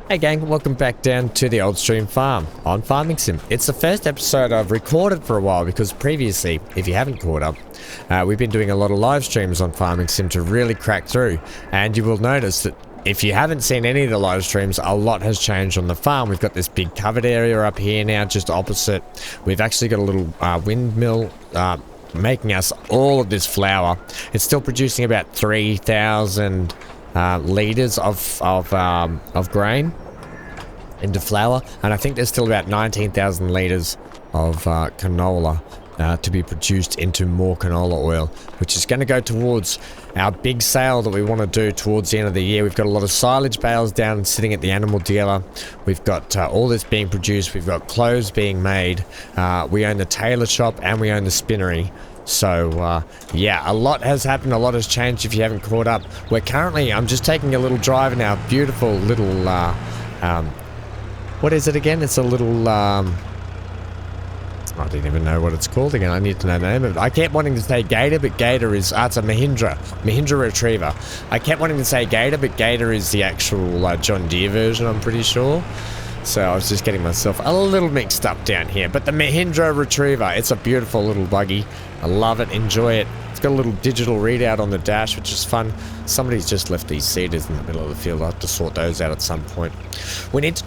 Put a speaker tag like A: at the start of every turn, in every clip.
A: Hey gang, welcome back down to the old stream farm on Farming Sim. It's the first episode I've recorded for a while because previously, if you haven't caught up, we've been doing a lot of live streams on Farming Sim to really crack through. And you will notice that if you haven't seen any of the live streams, a lot has changed on the farm. We've got this big covered area up here now, just opposite. We've actually got a little windmill making us all of this flour. It's still producing about 3,000 liters of grain into flour, and I think there's still about 19,000 liters of canola to be produced into more canola oil, which is going to go towards our big sale that we want to do towards the end of the year. We've got a lot of silage bales down sitting at the animal dealer. We've got all this being produced. We've got clothes being made. We own the tailor shop and we own the spinnery. So, yeah, a lot has happened, a lot has changed if you haven't caught up. I'm just taking a little drive in our beautiful little, what is it again? It's a little, I don't even know what it's called again. I need to know the name of it. I kept wanting to say gator, but gator is, it's a Mahindra retriever. I kept wanting to say gator, but gator is the actual John Deere version, I'm pretty sure. So I was just getting myself a little mixed up down here. But the Mahindra Retriever, it's a beautiful little buggy. I love it, enjoy it. It's got a little digital readout on the dash, which is fun. Somebody's just left these seeders in the middle of the field. I'll have to sort those out at some point. We need to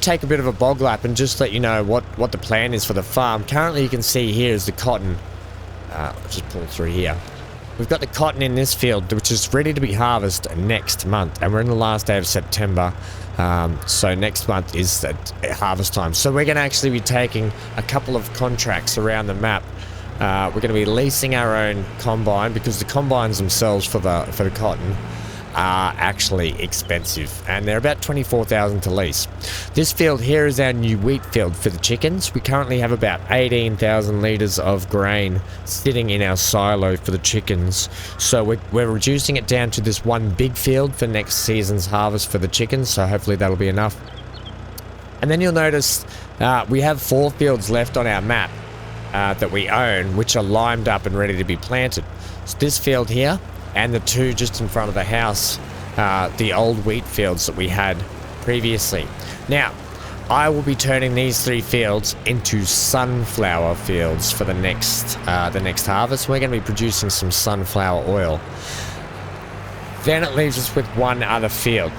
A: take a bit of a bog lap and just let you know what the plan is for the farm. Currently you can see here is the cotton. Let's just pull through here. We've got the cotton in this field, which is ready to be harvested next month. And we're in the last day of September. So next month is the harvest time. So we're going to actually be taking a couple of contracts around the map. We're going to be leasing our own combine because the combines themselves for the cotton are actually expensive, and they're about 24,000 to lease. This field here is our new wheat field for the chickens. We currently have about 18,000 liters of grain sitting in our silo for the chickens. So we're reducing it down to this one big field for next season's harvest for the chickens. So hopefully that'll be enough. And then you'll notice we have 4 fields left on our map that we own, which are limed up and ready to be planted. So this field here, and the 2 just in front of the house, the old wheat fields that we had previously. Now, I will be turning these 3 fields into sunflower fields for the next harvest. We're going to be producing some sunflower oil. Then it leaves us with one other field,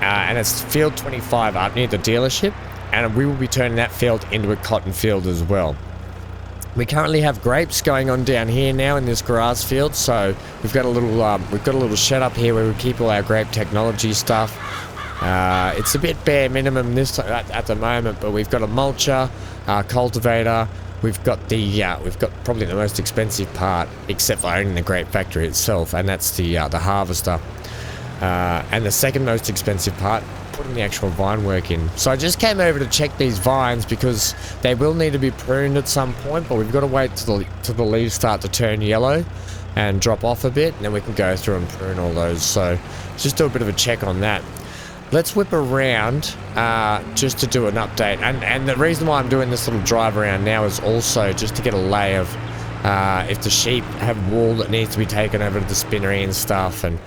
A: and it's field 25 up near the dealership, and we will be turning that field into a cotton field as well. We currently have grapes going on down here now in this grass field, so we've got a little shed up here where we keep all our grape technology stuff. It's a bit bare minimum this at the moment, but we've got a mulcher, cultivator. We've got probably the most expensive part, except for owning the grape factory itself, and that's the harvester. And the second most expensive part, putting the actual vine work in. So I just came over to check these vines because they will need to be pruned at some point, but we've got to wait till the leaves start to turn yellow and drop off a bit, and then we can go through and prune all those. So just do a bit of a check on that. Let's whip around just to do an update, and the reason why I'm doing this little drive around now is also just to get a lay of if the sheep have wool that needs to be taken over to the spinnery and stuff, and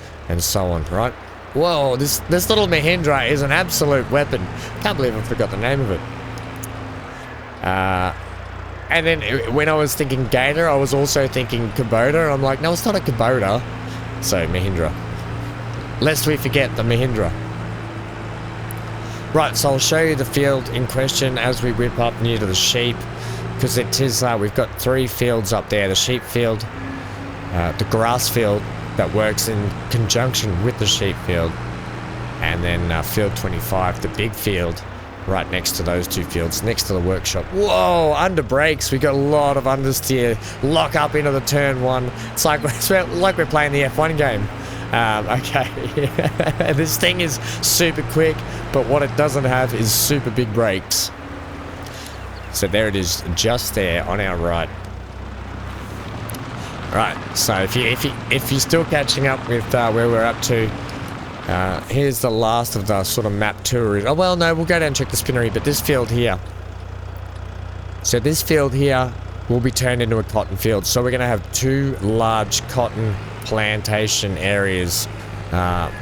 A: so on, right? Whoa, this little Mahindra is an absolute weapon. Can't believe I forgot the name of it. And then when I was thinking gator, I was also thinking Kubota. I'm like, no, it's not a Kubota. So, Mahindra. Lest we forget the Mahindra. Right, so I'll show you the field in question as we whip up near to the sheep. Because it is, we've got 3 fields up there. The sheep field, the grass field, that works in conjunction with the sheep field, and then field 25, the big field right next to those 2 fields, next to the workshop. Whoa, under brakes, we got a lot of understeer, lock up into the turn 1. It's like we're playing the F1 game. Okay, this thing is super quick, but what it doesn't have is super big brakes. So there it is, just there on our right. Right, so if you're still catching up with where we're up to, here's the last of the sort of map tour. Oh well, no, we'll go down and check the spinnery, but this field here. So this field here will be turned into a cotton field. So we're going to have 2 large cotton plantation areas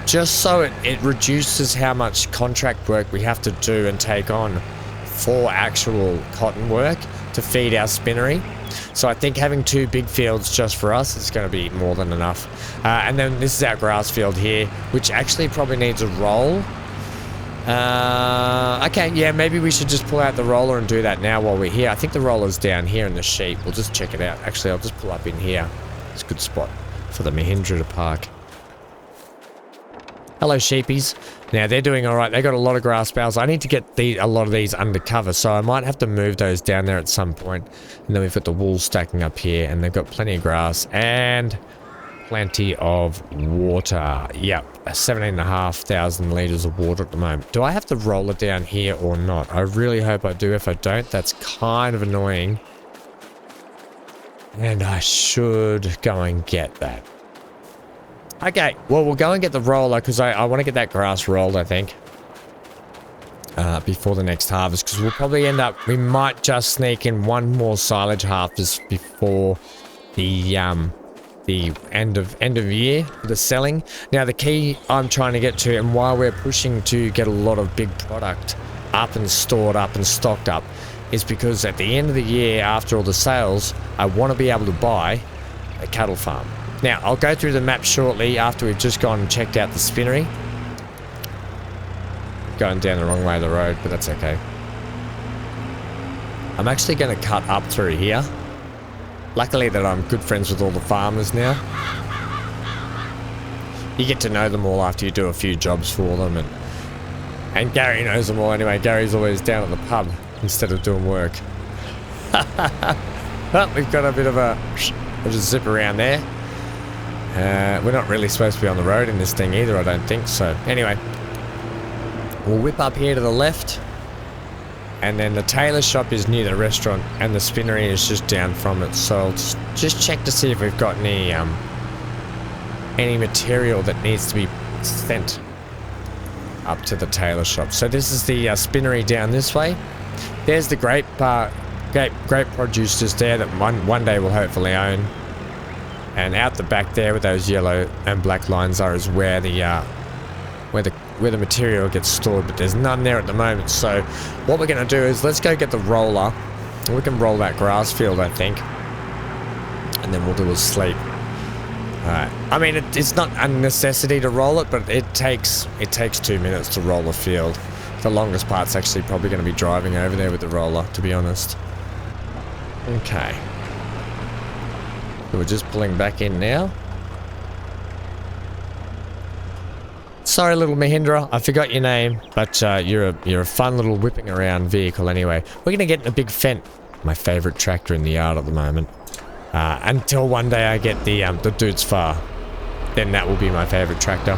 A: just so it reduces how much contract work we have to do and take on for actual cotton work to feed our spinnery. So I think having 2 big fields just for us is going to be more than enough. And then this is our grass field here, which actually probably needs a roll. Okay, yeah, maybe we should just pull out the roller and do that now while we're here. I think the roller's down here in the sheep. We'll just check it out. Actually, I'll just pull up in here. It's a good spot for the Mahindra to park. Hello, sheepies. Now, they're doing all right. They got a lot of grass bales. I need to get a lot of these under cover, so I might have to move those down there at some point. And then we've got the wool stacking up here, and they've got plenty of grass and plenty of water. Yep, 17,500 litres of water at the moment. Do I have to roll it down here or not? I really hope I do. If I don't, that's kind of annoying. And I should go and get that. Okay, well, we'll go and get the roller because I want to get that grass rolled, I think, before the next harvest, because we'll probably end up, we might just sneak in one more silage harvest before the end of year for the selling. Now, the key I'm trying to get to, and why we're pushing to get a lot of big product up and stored up and stocked up, is because at the end of the year, after all the sales, I want to be able to buy a cattle farm. Now, I'll go through the map shortly after we've just gone and checked out the spinnery. Going down the wrong way of the road, but that's okay. I'm actually going to cut up through here. Luckily that I'm good friends with all the farmers now. You get to know them all after you do a few jobs for them, and Gary knows them all anyway. Gary's always down at the pub instead of doing work. Well, we've got a bit of a... I'll just zip around there. We're not really supposed to be on the road in this thing either, I don't think. So anyway, we'll whip up here to the left, and then the tailor shop is near the restaurant, and the spinnery is just down from it. So I'll just check to see if we've got any material that needs to be sent up to the tailor shop. So this is the spinnery down this way. There's the grape producers there that one day we'll hopefully own. And out the back there, where those yellow and black lines are, is where the material gets stored. But there's none there at the moment. So what we're going to do is let's go get the roller. We can roll that grass field, I think, and then we'll do a sleep. Alright. I mean, it's not a necessity to roll it, but it takes 2 minutes to roll a field. The longest part's actually probably going to be driving over there with the roller, to be honest. Okay. So we're just pulling back in now. Sorry, little Mahindra, I forgot your name, but you're a fun little whipping around vehicle anyway. We're gonna get in a big Fendt, my favourite tractor in the yard at the moment. Until one day I get the Dude's Far, then that will be my favourite tractor.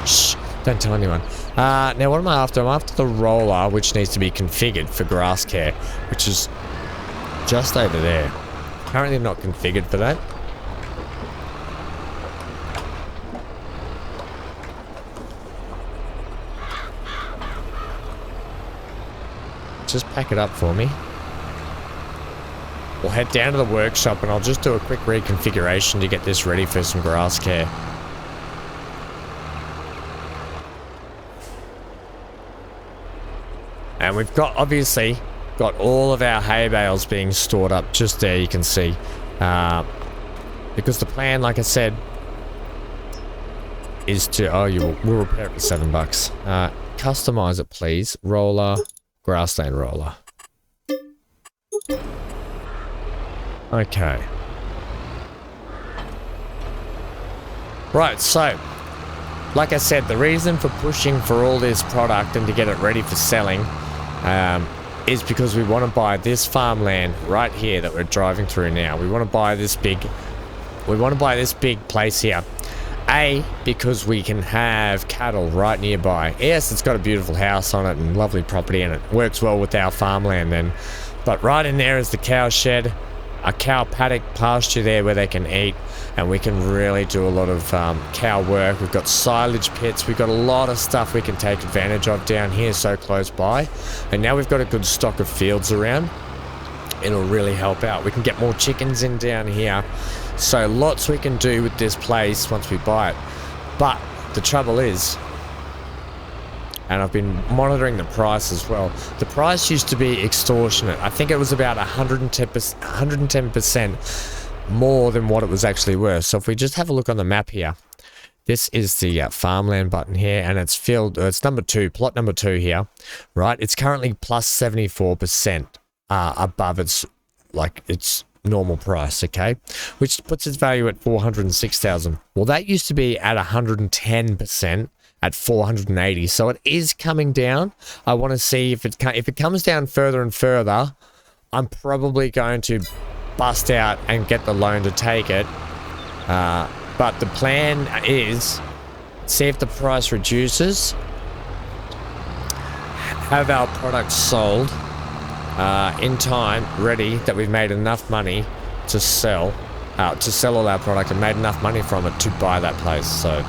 A: Shh, don't tell anyone. Now what am I after? I'm after the roller, which needs to be configured for grass care, which is just over there. Currently not configured for that. Just pack it up for me. We'll head down to the workshop and I'll just do a quick reconfiguration to get this ready for some grass care. And we've got, obviously, got all of our hay bales being stored up just there, you can see. Because the plan, like I said, is to... Oh, we'll repair it for $7. Customize it, please. Roller, grassland roller. Okay. Right, so, like I said, the reason for pushing for all this product and to get it ready for selling is because we want to buy this farmland right here that we're driving through now. We want to buy this big place here. A, because we can have cattle right nearby. Yes, it's got a beautiful house on it and lovely property, and it works well with our farmland then. But right in there is the cow shed, a cow paddock pasture there where they can eat, and we can really do a lot of cow work. We've got silage pits, we've got a lot of stuff we can take advantage of down here so close by. And now we've got a good stock of fields around. It'll really help out. We can get more chickens in down here. So lots we can do with this place once we buy it. But the trouble is, and I've been monitoring the price as well, the price used to be extortionate. I think it was about 110% more than what it was actually worth. So if we just have a look on the map here, this is the farmland button here, and it's filled, it's number 2, plot number 2 here, right? It's currently plus 74% above its normal price, okay? Which puts its value at 406,000. Well, that used to be at 110% at 480, so it is coming down. I want to see if it comes down further and further, I'm probably going to bust out and get the loan to take it. But the plan is, see if the price reduces, have our product sold in time, ready, that we've made enough money to sell all our product and made enough money from it to buy that place. So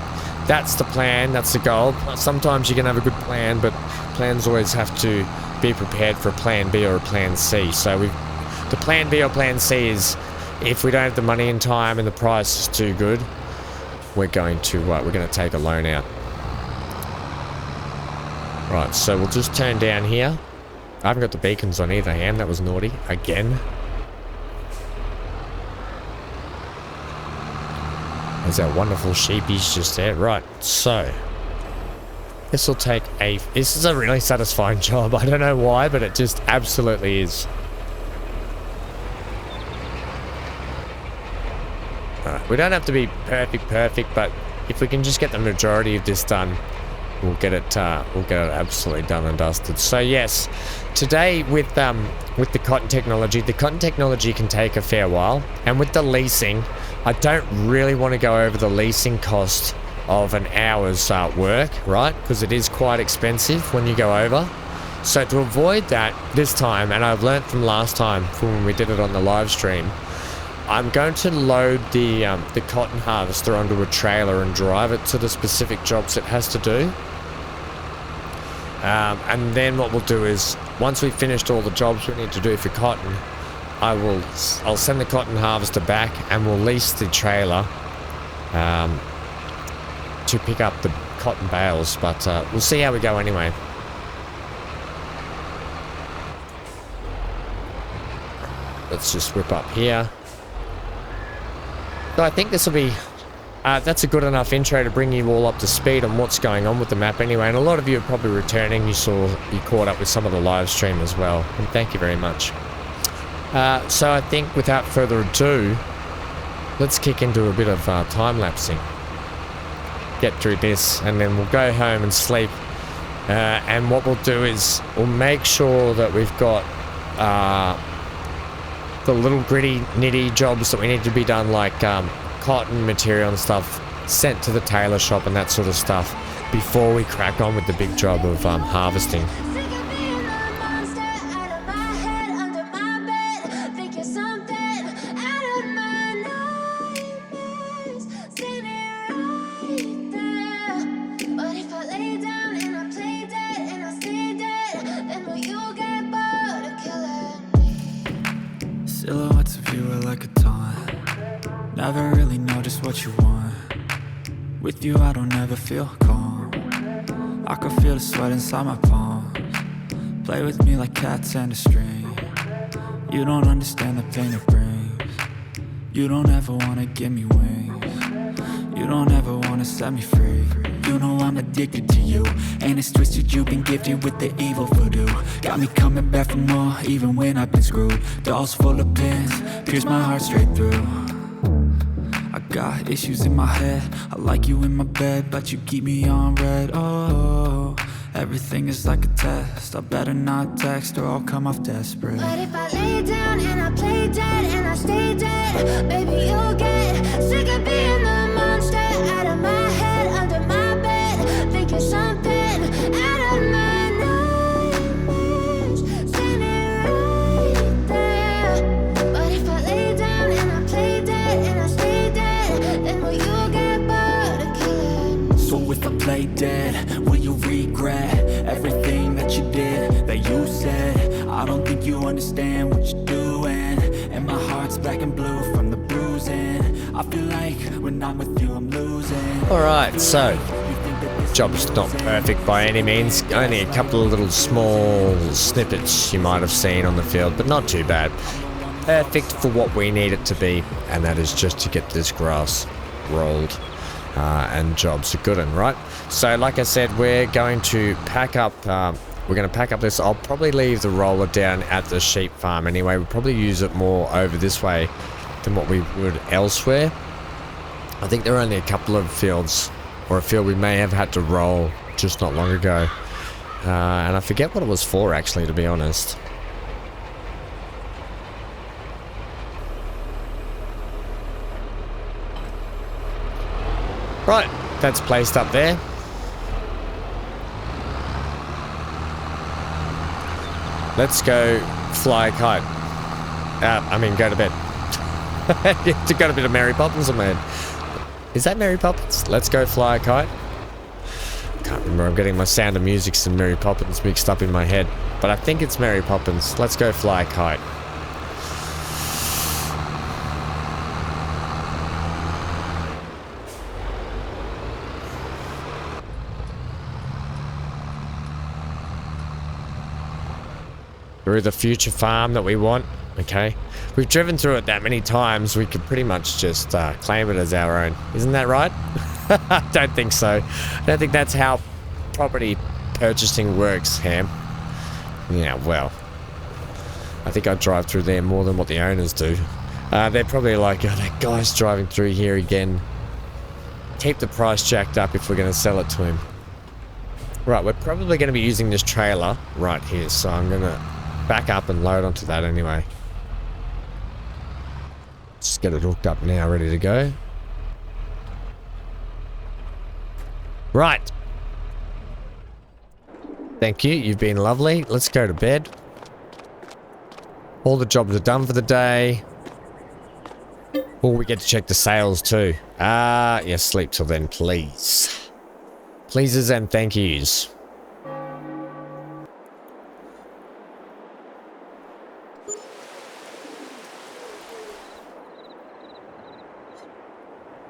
A: that's the plan, that's the goal. Sometimes you can have a good plan, but plans always have to be prepared for a plan B or a plan C. So the plan B or plan C is, if we don't have the money in time and the price is too good, we're going to take a loan out. Right, so we'll just turn down here. I haven't got the beacons on either hand. That was naughty again. There's our wonderful sheepies just there. Right, so this is a really satisfying job. I don't know why, but it just absolutely is. We don't have to be perfect, but if we can just get the majority of this done, we'll get it absolutely done and dusted. So yes, today with the cotton technology can take a fair while, and with the leasing, I don't really want to go over the leasing cost of an hour's work, right? Because it is quite expensive when you go over. So to avoid that this time, and I've learnt from last time from when we did it on the live stream, I'm going to load the cotton harvester onto a trailer and drive it to the specific jobs it has to do. And then what we'll do is, once we've finished all the jobs we need to do for cotton, I'll send the cotton harvester back and we'll lease the trailer to pick up the cotton bales. But we'll see how we go anyway. Let's just whip up here. So I think this will be, that's a good enough intro to bring you all up to speed on what's going on with the map anyway. And a lot of you are probably returning. You caught up with some of the live stream as well. And thank you very much. So I think without further ado, let's kick into a bit of time-lapsing. Get through this and then we'll go home and sleep. And what we'll do is we'll make sure that we've got the little gritty nitty jobs that we need to be done, like cotton material and stuff, sent to the tailor shop and that sort of stuff, before we crack on with the big job of harvesting.
B: Silhouettes of you are like a taunt. Never really know just what you want. With you I don't ever feel calm. I can feel the sweat inside my palms. Play with me like cats and a string. You don't understand the pain it brings. You don't ever wanna give me wings. You don't ever wanna set me free. You know I'm addicted to you, and it's twisted, you've been gifted with the evil voodoo. Got me coming back for more, even when I've been screwed. Dolls full of pins, pierce my heart straight through. I got issues in my head, I like you in my bed, but you keep me on red. Oh, everything is like a test, I better not text or I'll come off desperate.
C: But if I lay down and I play dead and I stay dead, baby you'll get sick of being the monster out of my head, under my bed, thinking something out of my nightmares, standing right there. But if I lay down and I play dead and I stay dead, then will you get bored of killing me?
B: So if I play dead, will you regret everything that you did, that you said? I don't think you understand what you're doing, and my heart's black and blue from the bruising. I feel like when I'm with you I'm losing.
A: Alright, so job's not perfect by any means. Only a couple of little small snippets you might have seen on the field, but not too bad. Perfect for what we need it to be, and that is just to get this grass rolled. And job's a good one, right? So like I said, we're going to pack up this. I'll probably leave the roller down at the sheep farm anyway. We'll probably use it more over this way than what we would elsewhere. I think there are only a couple of fields, or a field we may have had to roll just not long ago. And I forget what it was for, actually, to be honest. Right, that's placed up there. Let's go fly a kite. Go to bed. You've got a bit of Mary Poppins on my head. Is that Mary Poppins? Let's go fly a kite. Can't remember, I'm getting my Sound of Music and Mary Poppins mixed up in my head. But I think it's Mary Poppins. Let's go fly a kite. Through the future farm that we want. Okay, we've driven through it that many times, we could pretty much just claim it as our own. Isn't that right? I don't think so. I don't think that's how property purchasing works, Ham. Yeah, well, I think I drive through there more than what the owners do. They're probably like, oh, that guy's driving through here again. Keep the price jacked up if we're going to sell it to him. Right, we're probably going to be using this trailer right here, so I'm going to back up and load onto that anyway. Just get it hooked up now, ready to go. Right. Thank you, you've been lovely. Let's go to bed. All the jobs are done for the day. Oh, we get to check the sales too. Yes, sleep till then, please. Pleases and thank yous.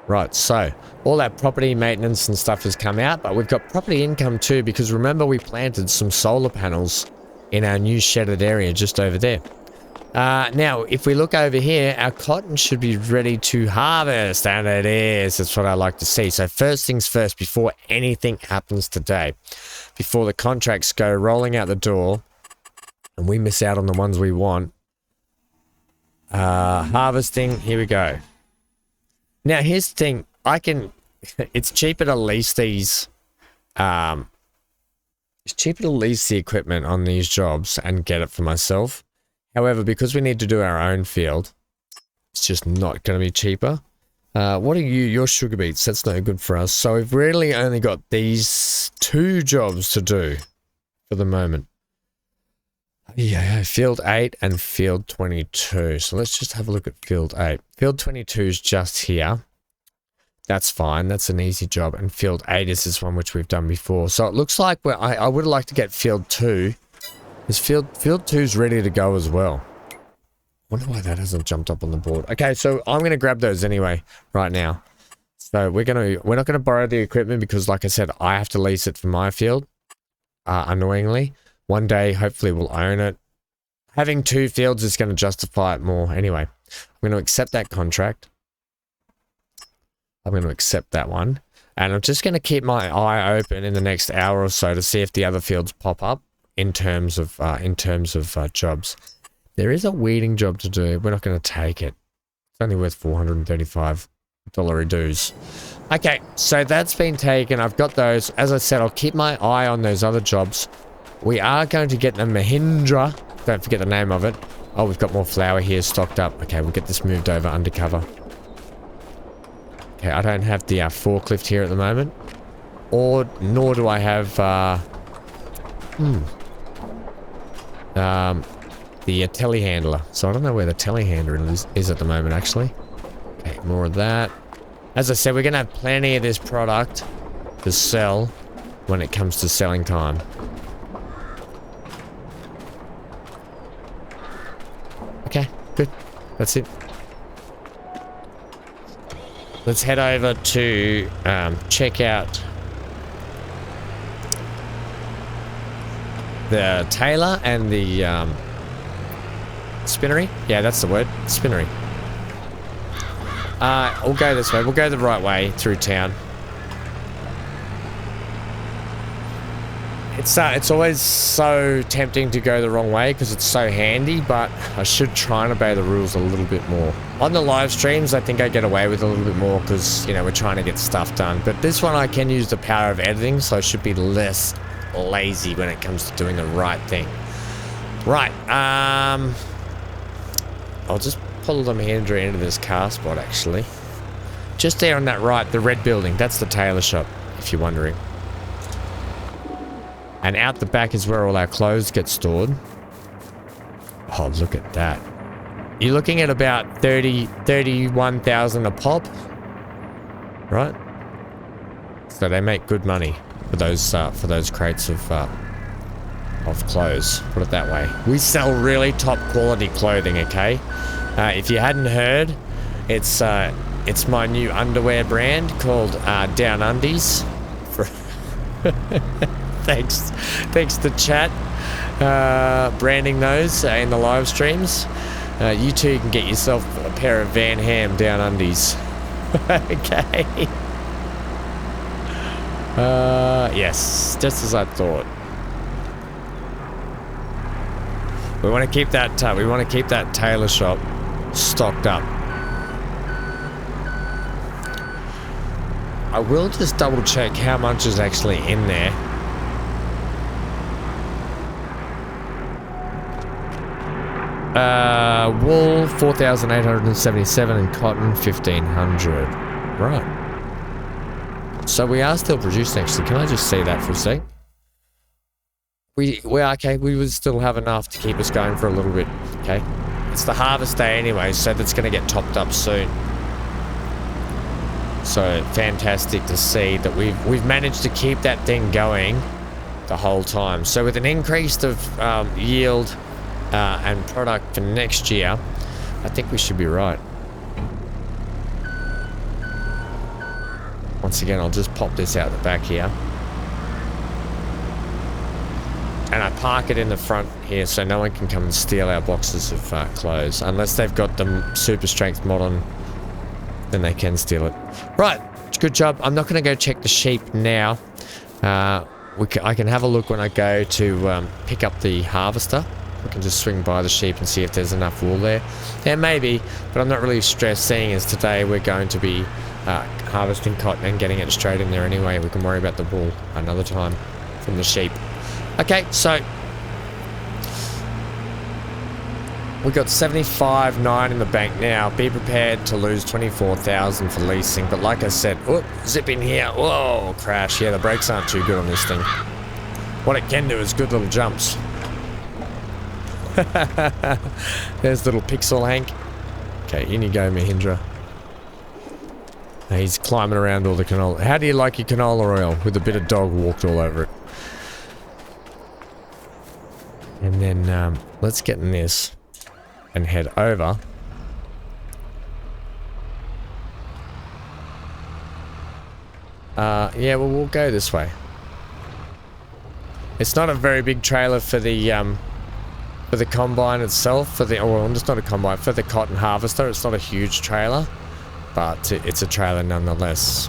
A: Right, so all that property maintenance and stuff has come out, but we've got property income too, because remember we planted some solar panels in our new shedded area just over there. Now, if we look over here, our cotton should be ready to harvest, and it is. That's what I like to see. So first things first, before anything happens today, before the contracts go rolling out the door, and we miss out on the ones we want, harvesting, here we go. Now, here's the thing. It's cheaper to lease these, it's cheaper to lease the equipment on these jobs and get it for myself. However, because we need to do our own field, it's just not going to be cheaper. What are your sugar beets? That's no good for us. So we've really only got these 2 jobs to do for the moment. Yeah, field 8 and field 22. So let's just have a look at field 8. Field 22 is just here. That's fine. That's an easy job. And field 8 is this one which we've done before. So it looks like I would like to get field 2. This field 2 is ready to go as well. Wonder why that hasn't jumped up on the board. Okay, so I'm going to grab those anyway right now. So we're not going to borrow the equipment because, like I said, I have to lease it for my field. Annoyingly. One day, hopefully, we'll own it. Having 2 fields is going to justify it more. Anyway, I'm going to accept that contract. I'm going to accept that one. And I'm just going to keep my eye open in the next hour or so to see if the other fields pop up in terms of jobs. There is a weeding job to do. We're not going to take it. It's only worth $435 dues. Okay, so that's been taken. I've got those. As I said, I'll keep my eye on those other jobs. We are going to get the Mahindra. Don't forget the name of it. Oh, we've got more flour here stocked up. Okay, we'll get this moved over undercover. Okay, I don't have the forklift here at the moment. Nor do I have the telehandler. So I don't know where the telehandler is at the moment, actually. Okay, more of that. As I said, we're going to have plenty of this product to sell when it comes to selling time. Okay, good. That's it. let's head over to check out the tailor and the spinnery. Yeah, that's the word, spinnery. We'll go this way. We'll go the right way through town. It's always so tempting to go the wrong way because it's so handy, but I should try and obey the rules a little bit more. On the live streams, I think I get away with a little bit more because, you know, we're trying to get stuff done. But this one I can use the power of editing, so I should be less lazy when it comes to doing the right thing. Right, I'll just pull the Mahindra into this car spot, actually. Just there on that right, the red building, that's the tailor shop, if you're wondering. And out the back is where all our clothes get stored. Oh, look at that. You're looking at about 31,000 a pop. Right? So they make good money for those crates of clothes. Put it that way. We sell really top quality clothing, okay? If you hadn't heard, it's my new underwear brand called Down Undies. Thanks to chat branding those in the live streams. You too can get yourself a pair of Van Ham Down Undies. Okay. Yes, just as I thought. We want to keep that tailor shop stocked up. I will just double check how much is actually in there. Wool 4,877 and cotton 1,500. Right. So we are still producing, actually. Can I just see that for a sec? We're okay. We would still have enough to keep us going for a little bit. Okay. It's the harvest day anyway, so that's going to get topped up soon. So fantastic to see that we've managed to keep that thing going the whole time. So with an increase of yield and product for next year, I think we should be right. Once again, I'll just pop this out the back here. And I park it in the front here so no one can come and steal our boxes of clothes. Unless they've got the super strength mod on, then they can steal it. Right, good job. I'm not going to go check the sheep now. I can have a look when I go to pick up the harvester. We can just swing by the sheep and see if there's enough wool there. There may be, but I'm not really stressed, seeing as today we're going to be harvesting cotton and getting it straight in there anyway. We can worry about the wool another time from the sheep. Okay, so we've got 75.9 in the bank now. Be prepared to lose 24,000 for leasing. But like I said, zip in here. Whoa, crash. Yeah, the brakes aren't too good on this thing. What it can do is good little jumps. There's little Pixel Hank. Okay, in you go, Mahindra. He's climbing around all the canola. How do you like your canola oil? With a bit of dog walked all over it. And then let's get in this and head over. Yeah, well, we'll go this way. It's not a very big trailer for the combine itself, or it's not a combine, for the cotton harvester. It's not a huge trailer, but it's a trailer nonetheless.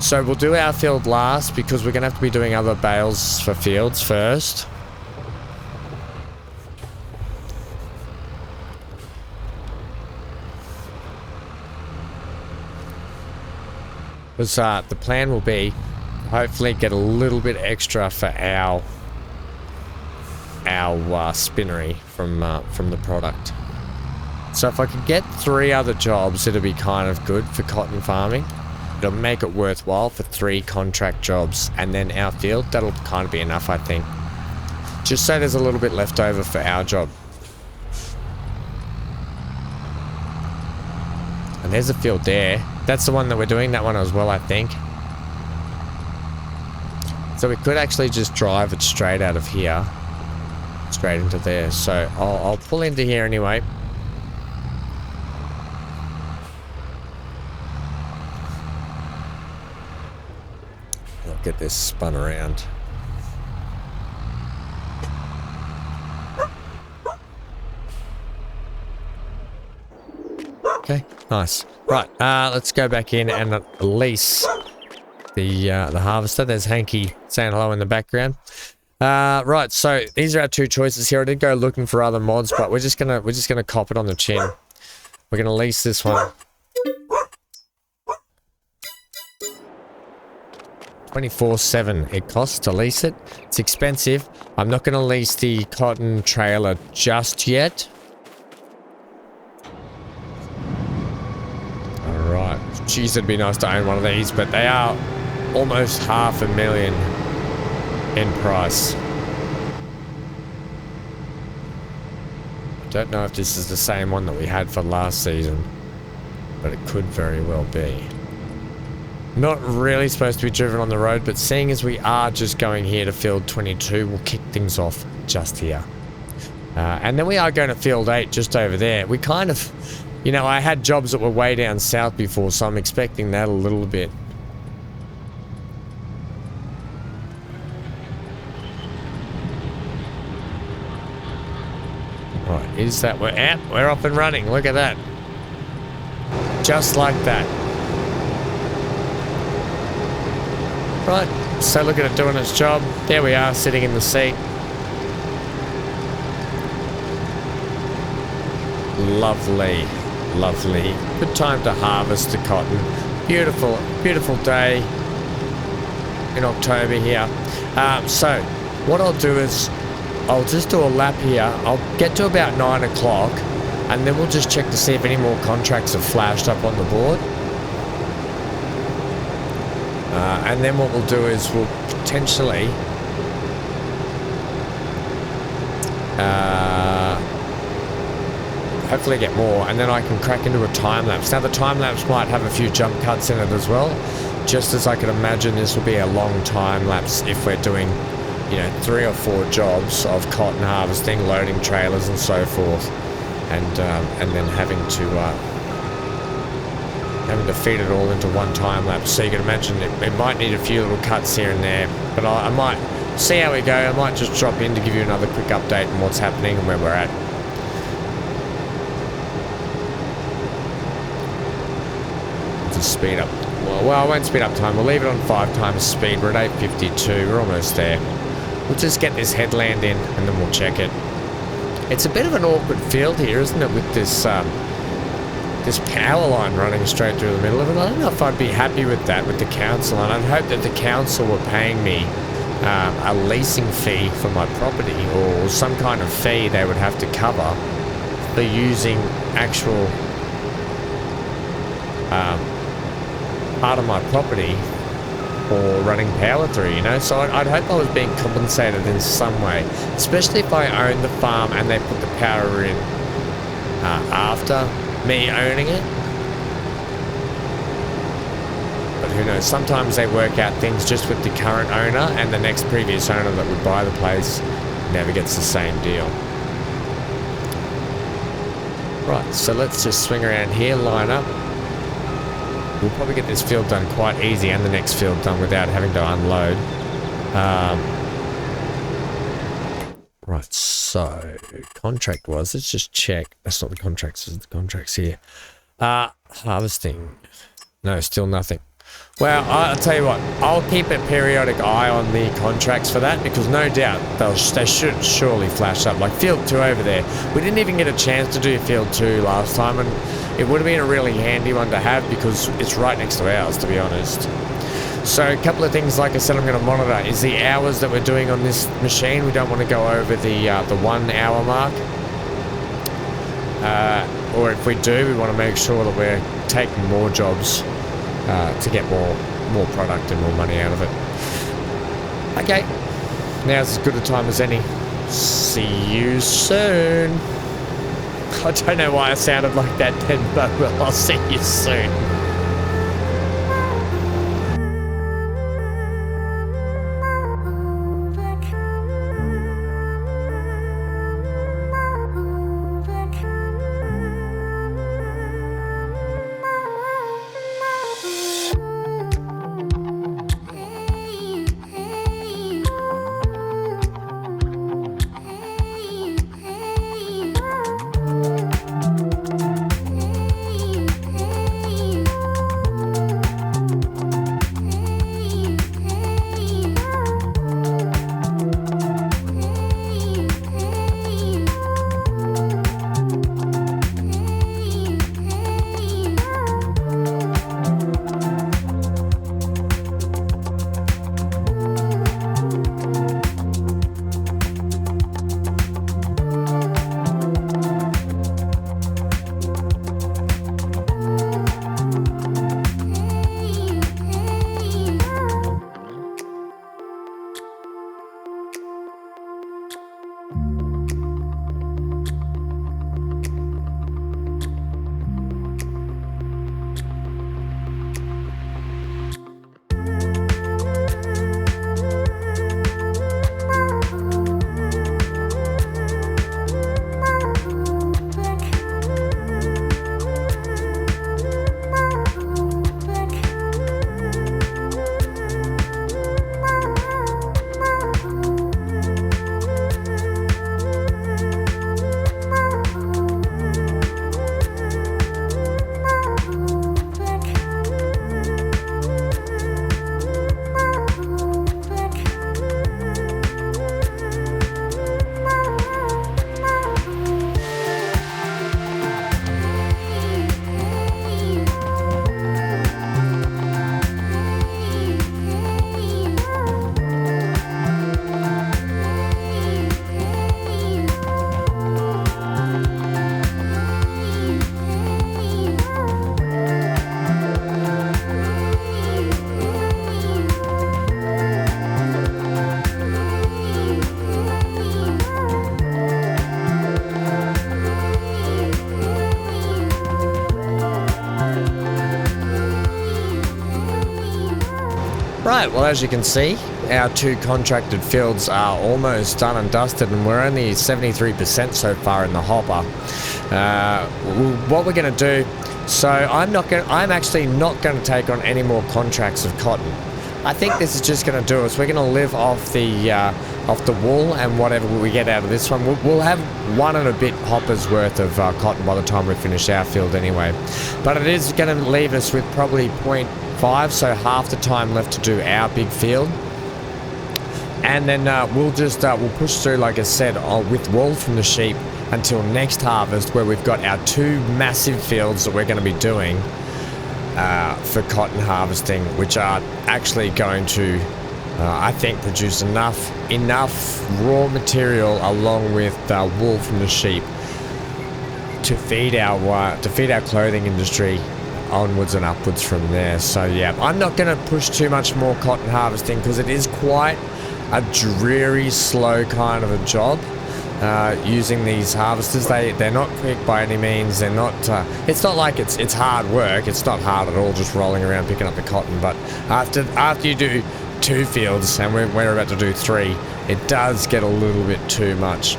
A: So we'll do our field last because we're going to have to be doing other bales for fields first. Because the plan will be hopefully get a little bit extra for our spinnery from the product. So if I could get 3 other jobs, it'll be kind of good for cotton farming. It'll make it worthwhile for 3 contract jobs, and then our field, that'll kind of be enough, I think. Just so there's a little bit left over for our job. And there's a field there. That's the one that we're doing, that one as well, I think. So we could actually just drive it straight out of here. Straight into there. So I'll pull into here anyway. get this spun around. Okay, nice. Right, let's go back in and lease the harvester. There's Hanky saying hello in the background. Right, so these are our two choices here. I did go looking for other mods, but we're just gonna cop it on the chin. We're gonna lease this one. 24/7 it costs to lease it. It's expensive. I'm not gonna lease the cotton trailer just yet. Alright. Jeez, it'd be nice to own one of these, but they are almost $500,000 in price. I don't know if this is the same one that we had for last season, but it could very well be. Not really supposed to be driven on the road, but seeing as we are just going here to field 22, we'll kick things off just here. And then we are going to field 8 just over there. We kind of, you know, I had jobs that were way down south before, so I'm expecting that a little bit. Right, is that we're up and running. Look at that. Just like that. Right, so look at it doing its job. There we are, sitting in the seat. Lovely, lovely. Good time to harvest the cotton. Beautiful, beautiful day in October here. So what I'll do is I'll just do a lap here. I'll get to about 9 o'clock and then we'll just check to see if any more contracts have flashed up on the board. And then what we'll do is we'll potentially hopefully get more, and then I can crack into a time lapse. Now the time lapse might have a few jump cuts in it as well, just as I can imagine this will be a long time lapse if we're doing, you know, 3 or 4 jobs of cotton harvesting, loading trailers and so forth, and then having to feed it all into one time lapse. So you can imagine it might need a few little cuts here and there, but I might see how we go. I might just drop in to give you another quick update on what's happening and where we're at. Just speed up. Well, I won't speed up time. We'll leave it on 5 times speed. We're at 852. We're almost there. We'll just get this headland in and then we'll check it. It's a bit of an awkward field here, isn't it, with this this power line running straight through the middle of it. I don't know if I'd be happy with that with the council, and I'd hope that the council were paying me a leasing fee for my property, or some kind of fee they would have to cover for using actual part of my property or running power through, you know. So I'd hope I was being compensated in some way, especially if I own the farm and they put the power in after me owning it. But who knows, sometimes they work out things just with the current owner, and the next previous owner that would buy the place never gets the same deal. Right, so let's just swing around here, line up. We'll probably get this field done quite easy and the next field done without having to unload. Right, so contract was, let's just check. That's not the contracts, it's the contracts here. Harvesting. No, still nothing. Well, I'll tell you what, I'll keep a periodic eye on the contracts for that, because no doubt they should surely flash up. Like field 2 over there, we didn't even get a chance to do field 2 last time, and it would have been a really handy one to have because it's right next to ours, to be honest. So a couple of things, like I said, I'm going to monitor is the hours that we're doing on this machine. We don't want to go over the 1 hour mark, or if we do, we want to make sure that we're taking more jobs to get more product and more money out of it. Okay, now's as good a time as any. See you soon. I don't know why I sounded like that then, but I'll see you soon. Right, well, as you can see, our 2 contracted fields are almost done and dusted, and we're only 73% so far in the hopper. What we're going to do, so I'm actually not going to take on any more contracts of cotton. I think this is just going to do us. We're going to live off the wool and whatever we get out of this one. We'll have 1 and a bit hoppers worth of cotton by the time we finish our field anyway. But it is going to leave us with probably 0.5, so half the time left to do our big field. And then we'll push through, like I said, with wool from the sheep until next harvest, where we've got our 2 massive fields that we're going to be doing for cotton harvesting, which are actually going to, I think, produce enough raw material along with wool from the sheep to feed our clothing industry onwards and upwards from there. So yeah, I'm not going to push too much more cotton harvesting because it is quite a dreary, slow kind of a job. Using these harvesters, they're not quick by any means. They're not. It's not like it's hard work. It's not hard at all, just rolling around picking up the cotton. But after you do 2 fields, and we're about to do 3, it does get a little bit too much.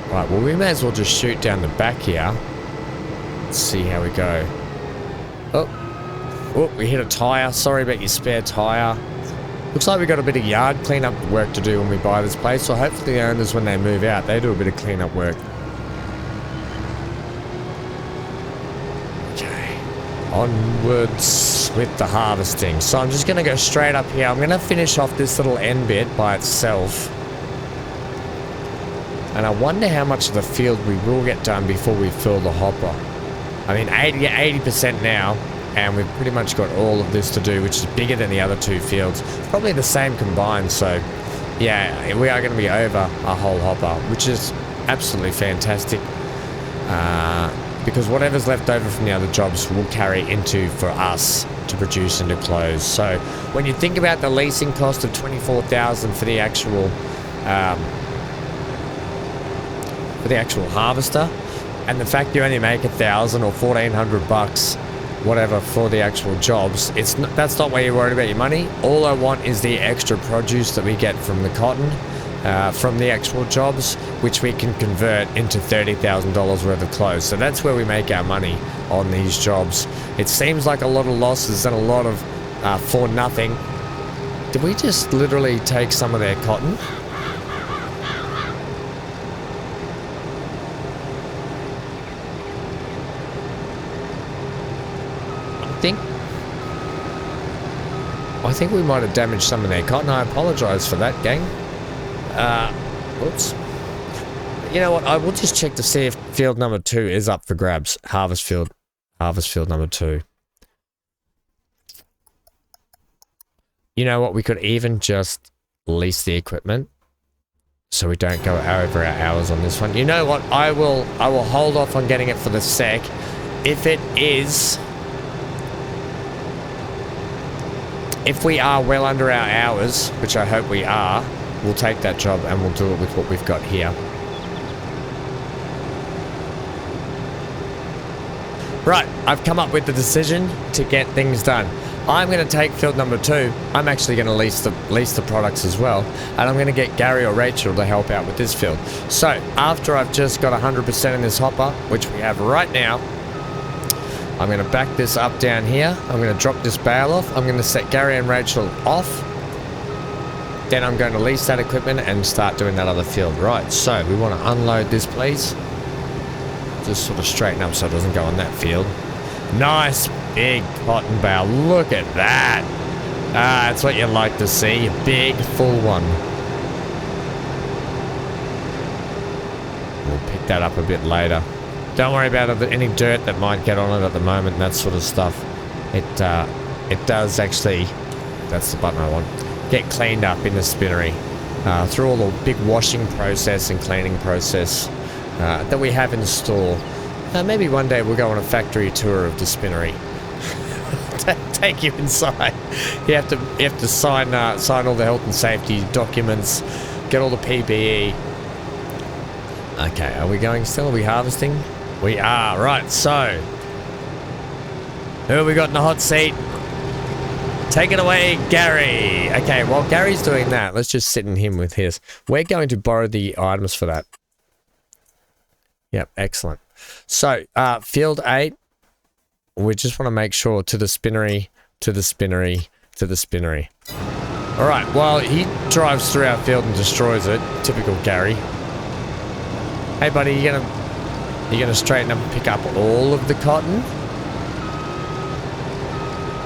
A: Right. Well, we may as well just shoot down the back here. Let's see how we go. Oh, we hit a tire. Sorry about your spare tire. Looks like we've got a bit of yard cleanup work to do when we buy this place, so hopefully the owners, when they move out, they do a bit of cleanup work. Okay, onwards with the harvesting. So I'm just going to go straight up here. I'm going to finish off this little end bit by itself. And I wonder how much of the field we will get done before we fill the hopper. I mean, 80% now. And we've pretty much got all of this to do, which is bigger than the other 2 fields. Probably the same combined, so yeah, we are going to be over a whole hopper, which is absolutely fantastic. Because whatever's left over from the other jobs will carry into for us to produce into clothes. So when you think about the leasing cost of $24,000 for the actual harvester, and the fact you only make $1,000 or $1,400 whatever for the actual jobs, that's not where you're worried about your money. All I want is the extra produce that we get from the cotton, from the actual jobs, which we can convert into $30,000 worth of clothes. So that's where we make our money on these jobs. It seems like a lot of losses and a lot of for nothing. Did we just literally take some of their cotton? I think we might have damaged some of their cotton. I apologize for that, gang. Whoops. You know what? I will just check to see if field number 2 is up for grabs. Harvest field number 2. You know what? We could even just lease the equipment so we don't go over our hours on this one. You know what? I will hold off on getting it for the sec. If it is, if we are well under our hours, which I hope we are, we'll take that job and we'll do it with what we've got here. Right, I've come up with the decision to get things done. I'm going to take field number 2. I'm actually going to lease the products as well, and I'm going to get Gary or Rachel to help out with this field. So after I've just got 100% in this hopper, which we have right now, I'm going to back this up down here. I'm going to drop this bale off. I'm going to set Gary and Rachel off. Then I'm going to lease that equipment and start doing that other field. Right, so we want to unload this, please. Just sort of straighten up so it doesn't go on that field. Nice big cotton bale. Look at that. That's what you like to see. A big, full one. We'll pick that up a bit later. Don't worry about any dirt that might get on it at the moment, that sort of stuff. It does actually, that's the button I want, get cleaned up in the spinnery through all the big washing process and cleaning process that we have in the store. Maybe one day we'll go on a factory tour of the spinnery. Take you inside. You have to sign all the health and safety documents, get all the PPE. Okay, are we going still? Are we harvesting? We are. Right, so who have we got in the hot seat? Take it away, Gary. Okay, while Gary's doing that, let's just sit in him with his. We're going to borrow the items for that. Yep, excellent. So, field 8, we just want to make sure to the spinnery, to the spinnery, to the spinnery. All right, well, he drives through our field and destroys it. Typical Gary. Hey, buddy, you gonna straighten up and pick up all of the cotton?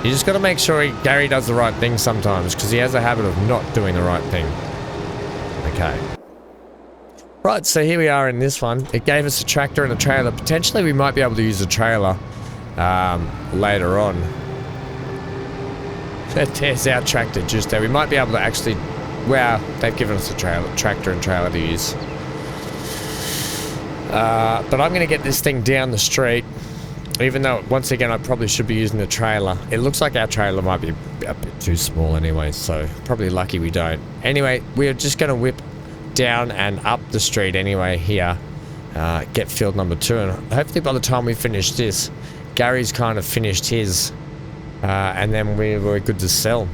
A: You just got to make sure Gary does the right thing sometimes, because he has a habit of not doing the right thing. Okay. Right, so here we are in this one. It gave us a tractor and a trailer. Potentially we might be able to use a trailer later on. There's our tractor just there. We might be able to actually... Wow, they've given us a tractor and trailer to use. But I'm going to get this thing down the street. Even though, once again, I probably should be using the trailer. It looks like our trailer might be a bit too small anyway, so probably lucky we don't. Anyway, we're just going to whip down and up the street anyway here. Get field number 2, and hopefully by the time we finish this, Gary's kind of finished his, and then we're good to sell.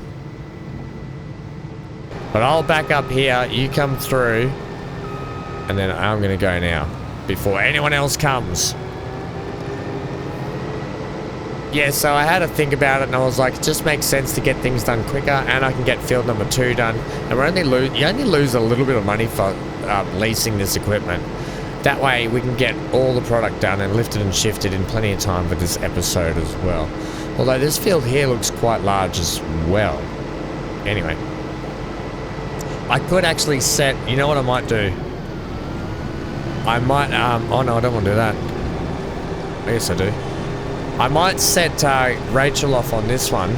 A: But I'll back up here, you come through, and then I'm going to go now, before anyone else comes. Yeah, so I had to think about it, and I was like, it just makes sense to get things done quicker, and I can get field number 2 done. And you only lose a little bit of money for leasing this equipment. That way, we can get all the product done and lifted and shifted in plenty of time for this episode as well. Although this field here looks quite large as well. Anyway, I could actually set. You know what I might do? I might. Oh no, I don't want to do that. I guess I do. I might set Rachel off on this one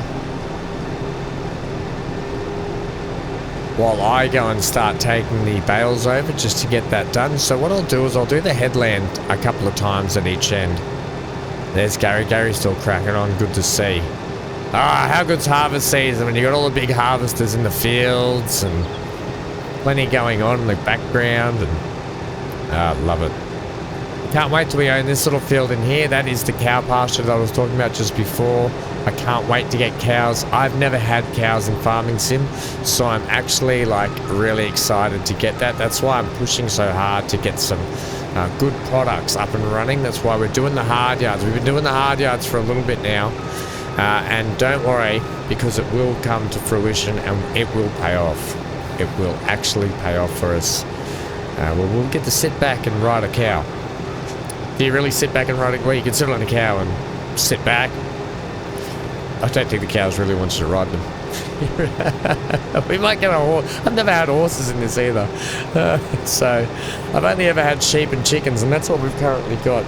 A: while I go and start taking the bales over just to get that done. So what I'll do is I'll do the headland a couple of times at each end. There's Gary. Gary's still cracking on. Good to see. Ah, how good's harvest season when you got all the big harvesters in the fields and plenty going on in the background, and love it. Can't wait till we own this little field in here. That is the cow pasture that I was talking about just before. I can't wait to get cows. I've never had cows in Farming Sim, so I'm actually like really excited to get that. That's why I'm pushing so hard to get some good products up and running. That's why we're doing the hard yards. We've been doing the hard yards for a little bit now, and don't worry, because it will come to fruition and it will pay off. It will actually pay off for us. We'll get to sit back and ride a cow. Do you really sit back and ride it? Well, you can sit on a cow and sit back. I don't think the cows really want you to ride them. We might get a horse. I've never had horses in this either. So, I've only ever had sheep and chickens, and that's what we've currently got.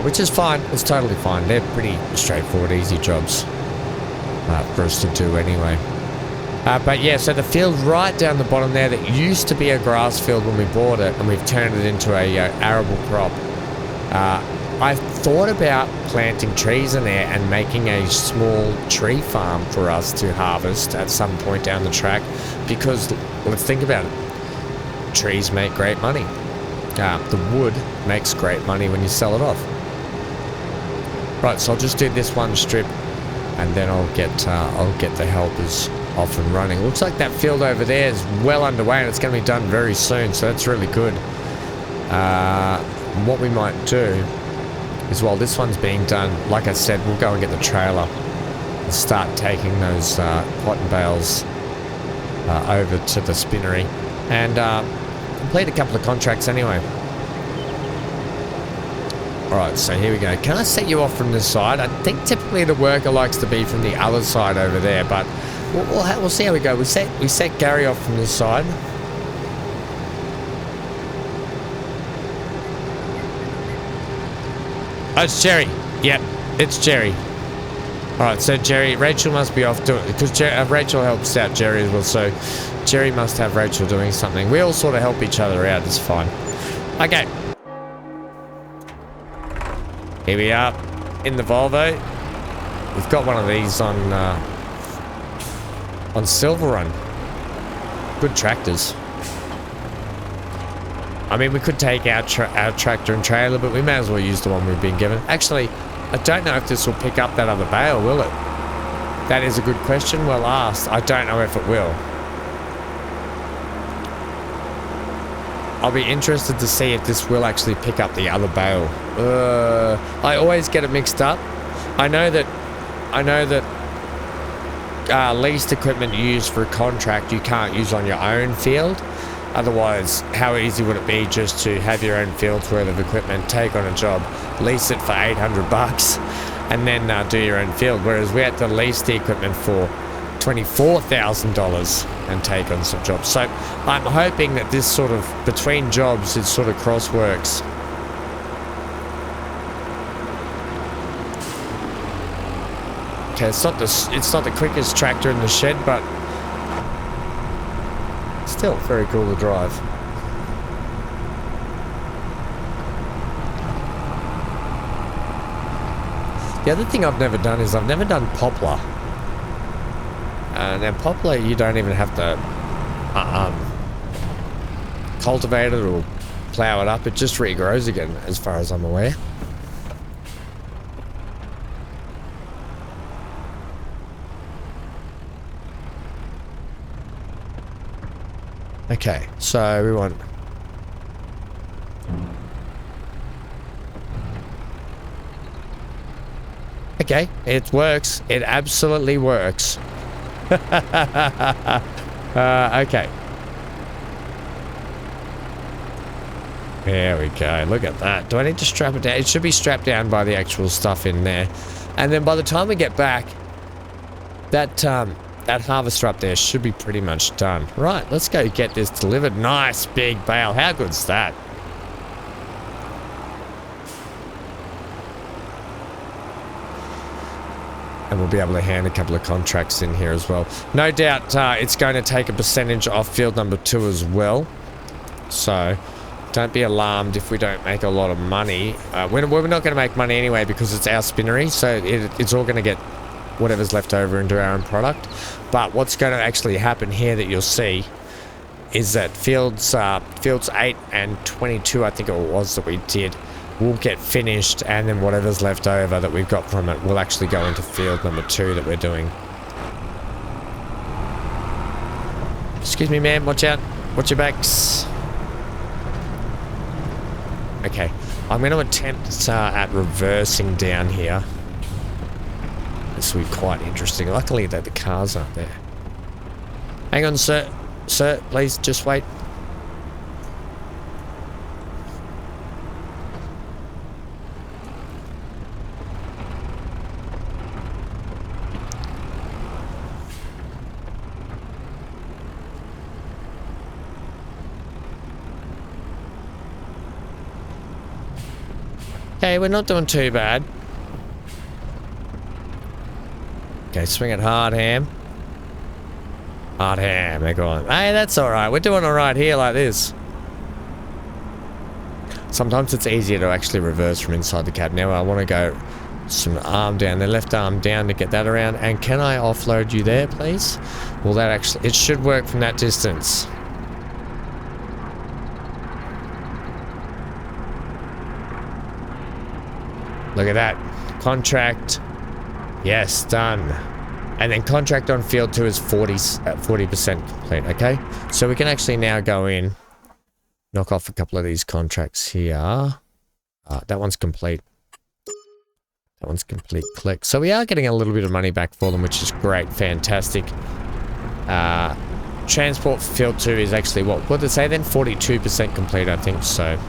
A: Which is fine. It's totally fine. They're pretty straightforward, easy jobs for us to do anyway. But yeah, so the field right down the bottom there that used to be a grass field when we bought it, and we've turned it into a arable crop. I thought about planting trees in there and making a small tree farm for us to harvest at some point down the track, because let's think about it. Trees make great money. The wood makes great money when you sell it off. Right, so I'll just do this one strip, and then I'll get the helpers off and running. Looks like that field over there is well underway, and it's going to be done very soon, so that's really good. What we might do is, while this one's being done, like I said, we'll go and get the trailer and start taking those cotton bales over to the spinnery and complete a couple of contracts anyway. Alright, so here we go. Can I set you off from this side? I think typically the worker likes to be from the other side over there, but we'll see how we go. We set Gary off from this side. Oh, it's Jerry. Yep, it's Jerry. Alright, so Jerry, Rachel must be off doing, because Rachel helps out Jerry as well, so Jerry must have Rachel doing something. We all sort of help each other out, it's fine. Okay. Here we are in the Volvo. We've got one of these on Silverrun. Good tractors. I mean, we could take our tractor and trailer, but we may as well use the one we've been given. Actually, I don't know if this will pick up that other bale, will it? That is a good question. Well asked. I don't know if it will. I'll be interested to see if this will actually pick up the other bale. I always get it mixed up. I know that leased equipment used for a contract you can't use on your own field. Otherwise, how easy would it be just to have your own field's worth of equipment, take on a job, lease it for $800, and then do your own field? Whereas we had to lease the equipment for $24,000 and take on some jobs. So I'm hoping that this sort of between jobs, it sort of cross works. Okay, it's not the quickest tractor in the shed, but still very cool to drive. The other thing I've never done is I've never done poplar. Now poplar, you don't even have to cultivate it or plow it up. It just regrows again, as far as I'm aware. Okay, so we want... Okay, it works. It absolutely works. Okay. There we go. Look at that. Do I need to strap it down? It should be strapped down by the actual stuff in there. And then by the time we get back, that harvester up there should be pretty much done. Right, let's go get this delivered. Nice big bale. How good's that? And we'll be able to hand a couple of contracts in here as well. No doubt it's going to take a percentage off field number 2 as well. So don't be alarmed if we don't make a lot of money. We're not going to make money anyway because it's our spinnery. So it's all going to get whatever's left over into our own product. But what's going to actually happen here that you'll see is that fields 8 and 22, I think it was, that we did, will get finished, and then whatever's left over that we've got from it will actually go into field number 2 that we're doing. Excuse me, ma'am, watch out. Watch your backs. Okay, I'm going to attempt at reversing down here. This will be quite interesting. Luckily that the cars aren't there. Hang on, sir. Sir, please just wait. Okay, we're not doing too bad. Okay, swing it hard, ham. Hard ham, they're going. Hey, that's alright. We're doing alright here like this. Sometimes it's easier to actually reverse from inside the cab. Now I want to go some arm down, the left arm down to get that around. And can I offload you there, please? Well, that actually, it should work from that distance. Look at that. Contract. Yes, done. And then contract on field 2 is 40% complete, okay? So we can actually now go in, knock off a couple of these contracts here. That one's complete. That one's complete. Click. So we are getting a little bit of money back for them, which is great. Fantastic. Transport for field 2 is actually, what did it say then? 42% complete, I think, so.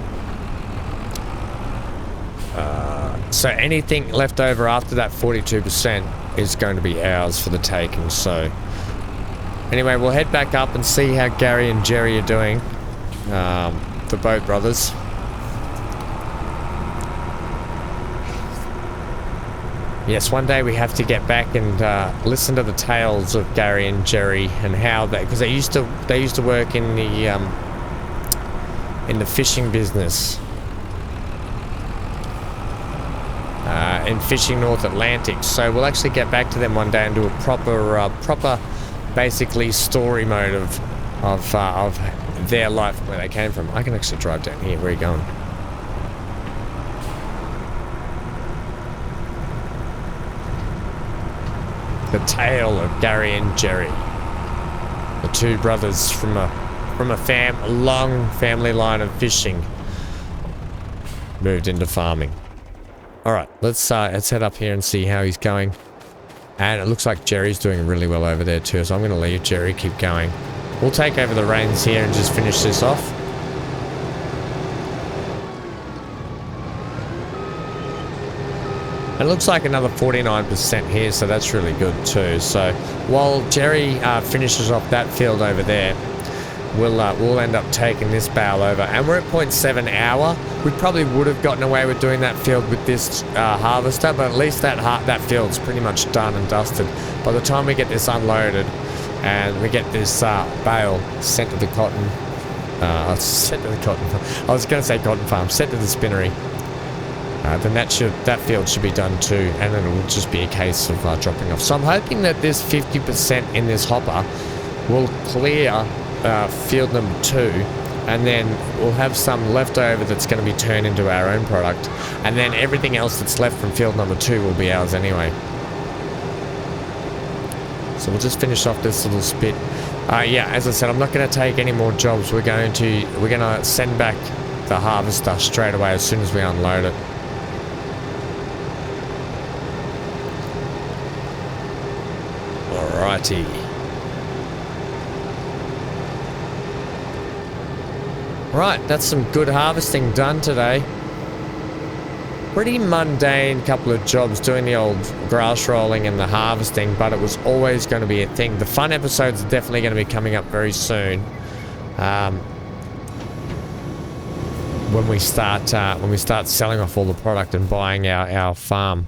A: So anything left over after that 42% is going to be ours for the taking. So anyway, we'll head back up and see how Gary and Jerry are doing, the Boat Brothers. Yes, one day we have to get back and listen to the tales of Gary and Jerry and how they, because they used to work in the fishing business. In fishing North Atlantic, so we'll actually get back to them one day and do a proper, basically story mode of their life, where they came from. I can actually drive down here. Where are you going? The tale of Gary and Jerry. The two brothers from a long family line of fishing moved into farming. Alright, let's head up here and see how he's going. And it looks like Jerry's doing really well over there too, so I'm going to leave Jerry keep going. We'll take over the reins here and just finish this off. It looks like another 49% here, so that's really good too. So while Jerry finishes off that field over there, we'll end up taking this bale over, and we're at 0.7 hour. We probably would have gotten away with doing that field with this harvester, but at least that field's pretty much done and dusted. By the time we get this unloaded and we get this bale sent to the cotton, I was going to say cotton farm, sent to the spinnery. Then that field should be done too, and then it will just be a case of dropping off. So I'm hoping that this 50% in this hopper will clear field number 2, and then we'll have some left over that's going to be turned into our own product, and then everything else that's left from field number 2 will be ours anyway. So we'll just finish off this little spit. Yeah, as I said, I'm not going to take any more jobs. We're going to send back the harvester straight away as soon as we unload it. Alrighty. Right, that's some good harvesting done today. Pretty mundane couple of jobs doing the old grass rolling and the harvesting, but it was always going to be a thing. The fun episodes are definitely going to be coming up very soon. When we start selling off all the product and buying our farm.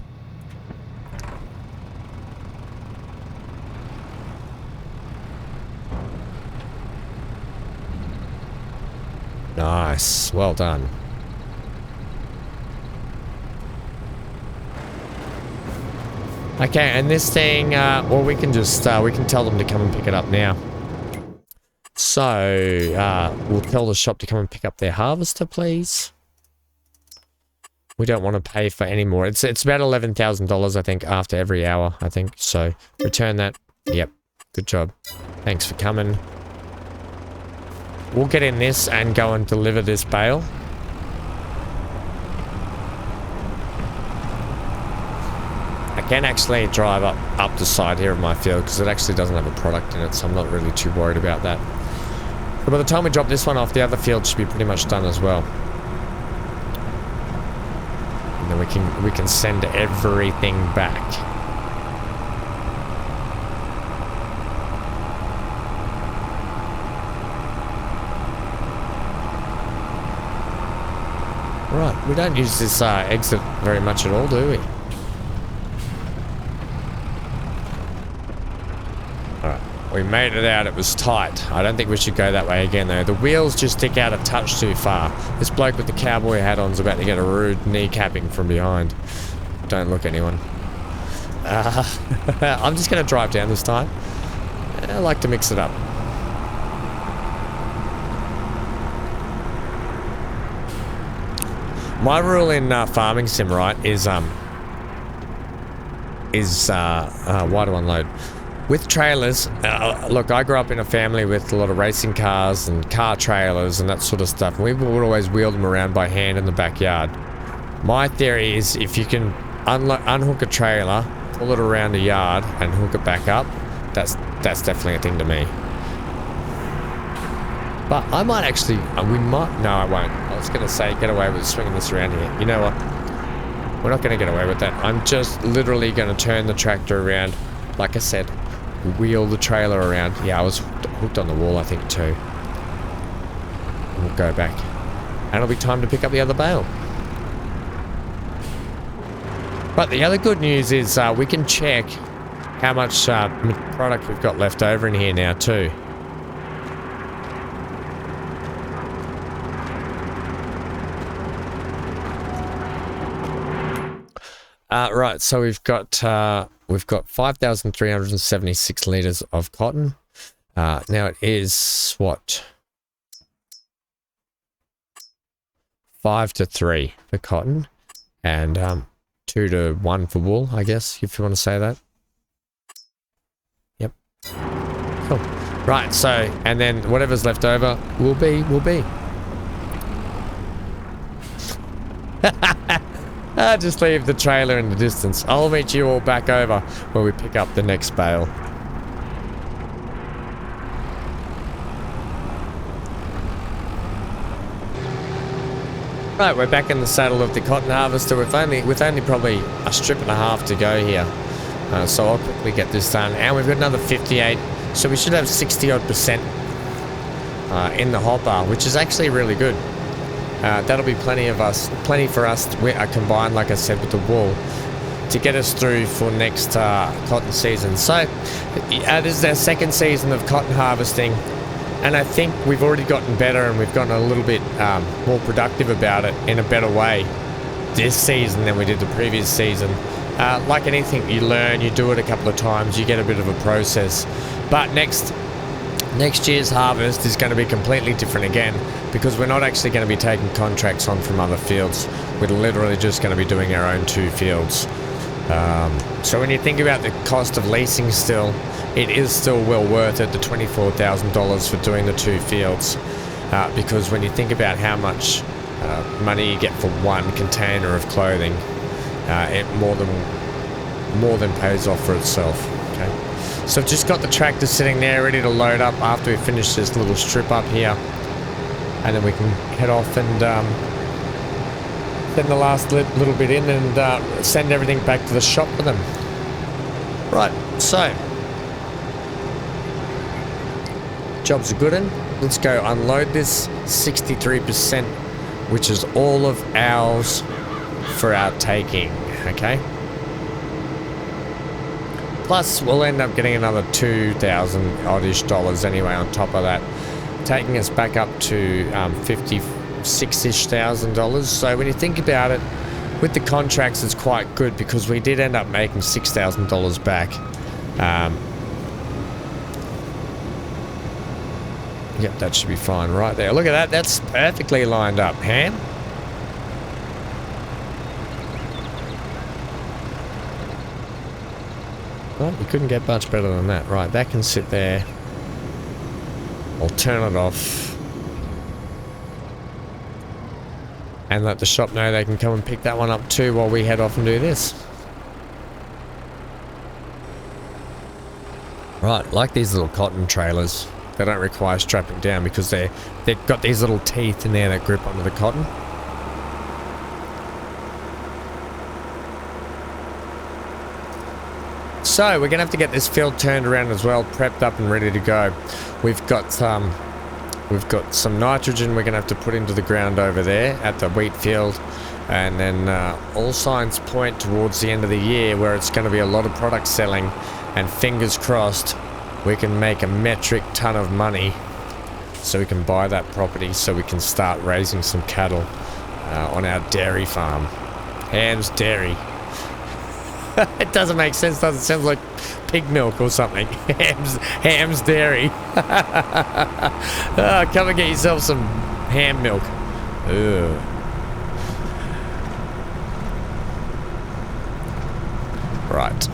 A: Nice, well done. Okay, and this thing, well, we can just we can tell them to come and pick it up now. So we'll tell the shop to come and pick up their harvester, please. We don't want to pay for any more. It's about $11,000, I think, after every hour, I think. So return that. Yep, good job. Thanks for coming. We'll get in this and go and deliver this bale. I can actually drive up the side here of my field because it actually doesn't have a product in it, so I'm not really too worried about that. But by the time we drop this one off, the other field should be pretty much done as well. And then we can send everything back. Right, we don't use this exit very much at all, do we? Alright, we made it out. It was tight. I don't think we should go that way again, though. The wheels just stick out a touch too far. This bloke with the cowboy hat on is about to get a rude kneecapping from behind. Don't look, anyone. I'm just going to drive down this time. I like to mix it up. My rule in farming sim, right, is why to unload with trailers. Look, I grew up in a family with a lot of racing cars and car trailers and that sort of stuff. We would always wheel them around by hand in the backyard. My theory is if you can unhook a trailer, pull it around the yard, and hook it back up, that's definitely a thing to me. But I might actually, no, I won't. I was going to say get away with swinging this around here. You know what? We're not going to get away with that. I'm just literally going to turn the tractor around. Like I said, wheel the trailer around. Yeah, I was hooked on the wall, I think, too. And we'll go back. And it'll be time to pick up the other bale. But the other good news is we can check how much product we've got left over in here now, too. Right, so we've got 5,376 liters of cotton. Now it is what, 5 to 3 for cotton, and 2 to 1 for wool, I guess, if you want to say that. Right, so, and then whatever's left over will be. Just leave the trailer in the distance. I'll meet you all back over when we pick up the next bale. Right, we're back in the saddle of the cotton harvester with only probably a strip and a half to go here. So I'll quickly get this done. And we've got another 58, so we should have 60% in the hopper, which is actually really good. That'll be plenty for us to combine, like I said, with the wool to get us through for next cotton season. So this is our second season of cotton harvesting, and I think we've already gotten better and we've gotten a little bit more productive about it in a better way this season than we did the previous season. Like anything, you learn, you do it a couple of times, you get a bit of a process. But next year's harvest is going to be completely different again, because we're not actually going to be taking contracts on from other fields. We're literally just going to be doing our own 2 fields. So when you think about the cost of leasing still, it is still well worth it, the $24,000 for doing the 2 fields. Because when you think about how much money you get for one container of clothing, it more than pays off for itself. Okay, so I've just got the tractor sitting there ready to load up after we finish this little strip up here, and then we can head off and send the last little bit in and send everything back to the shop for them. Right, so job's a good one. Let's go unload this 63%, which is all of ours for our taking. Okay, plus we'll end up getting another $2,000 oddish anyway on top of that, taking us back up to $56,000-ish. So when you think about it, with the contracts it's quite good, because we did end up making $6,000 back. Yep, that should be fine right there. Look at that, that's perfectly lined up, Ham. Well, you couldn't get much better than that. Right, that can sit there. I'll turn it off. And let the shop know they can come and pick that one up too while we head off and do this. Right, like these little cotton trailers. They don't require strapping down because they've got these little teeth in there that grip onto the cotton. So we're gonna have to get this field turned around as well, prepped up and ready to go. We've got some nitrogen we're gonna have to put into the ground over there at the wheat field, and then all signs point towards the end of the year where it's going to be a lot of product selling, and fingers crossed we can make a metric ton of money so we can buy that property so we can start raising some cattle on our dairy farm. Ham's Dairy. It doesn't make sense, does it? Sounds like pig milk or something. Ham's Dairy. Oh, come and get yourself some ham milk. Ugh. Right.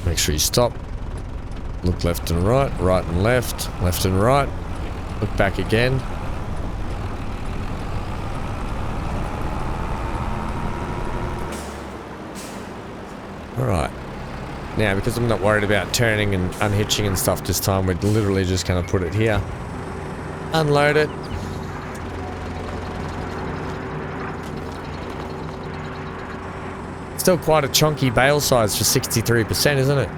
A: Make sure you stop. Look left and right, right and left and right. Look back again. Alright, now because I'm not worried about turning and unhitching and stuff this time, we're literally just going to put it here, unload it, still quite a chunky bale size for 63%, isn't it?